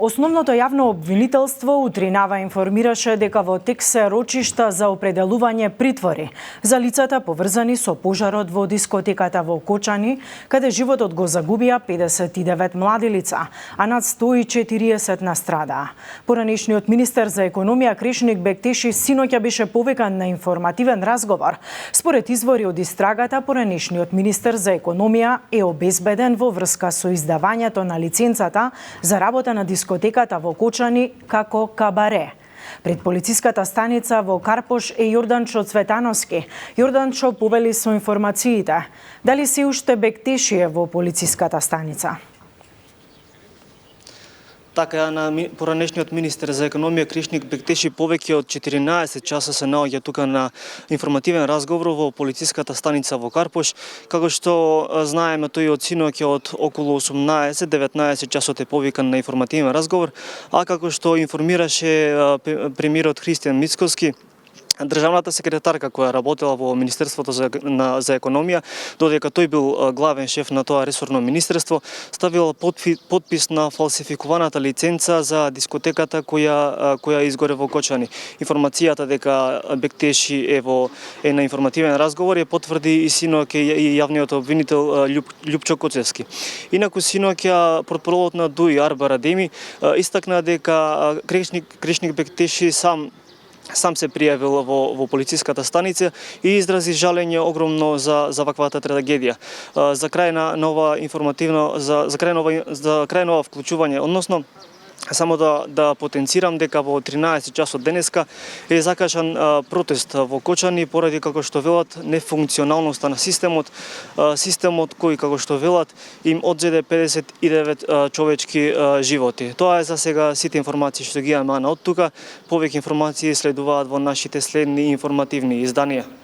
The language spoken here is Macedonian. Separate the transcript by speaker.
Speaker 1: Основното јавно обвинителство утринава информираше дека во тек се рочишта за определување притвори за лицата поврзани со пожарот во дискотеката во Кочани, каде животот го загубија 59 млади лица, а над 140 настрадаа. Поранешниот министер за економија Кришник Бектеши синоќа беше повикан на информативен разговор. Според извори од истрагата, поранешниот министер за економија е обезбеден во врска со издавањето на лиценцата за работа на дискотеката во Кочани како кабаре. Пред полициската станица во Карпош е Јорданчо Цветановски. Јорданчо, повели со информациите. Дали се уште Бектеши е во полициската станица?
Speaker 2: Така, на поранешниот министер за економија Кришник Бектеши повеќе од 14 часа се наоѓа тука на информативен разговор во полициската станица во Карпош. Како што знаеме, тој од синоќа од околу 18-19 часот е повикан на информативен разговор, а како што информираше премиерот Христијан Мицкоски, државната секретарка која работела во Министерството за економија, додека тој бил главен шеф на тоа ресорно министерство, ставила подпис на фалсификуваната лиценца за дискотеката која изгоре во Кочани. Информацијата дека Бектеши е на информативен разговор ја потврди и синоќа и јавниот обвинител Љупчо Коцевски. Инаку синоќа портпаролот на ДУИ Арба Радеми истакна дека Кришник Бектеши сам се пријавил во полициската станица и изрази жалење огромно за ваквата трагедија. За крај на ова вклучување, односно само да потенцирам дека во 13 часот денеска е закажан протест во Кочани поради, како што велат, нефункционалноста на системот кој, како што велат, им одзеде 59 човечки животи. Тоа е за сега сите информации што ги имаме од тука. Повеќе информации следуваат во нашите следни информативни изданија.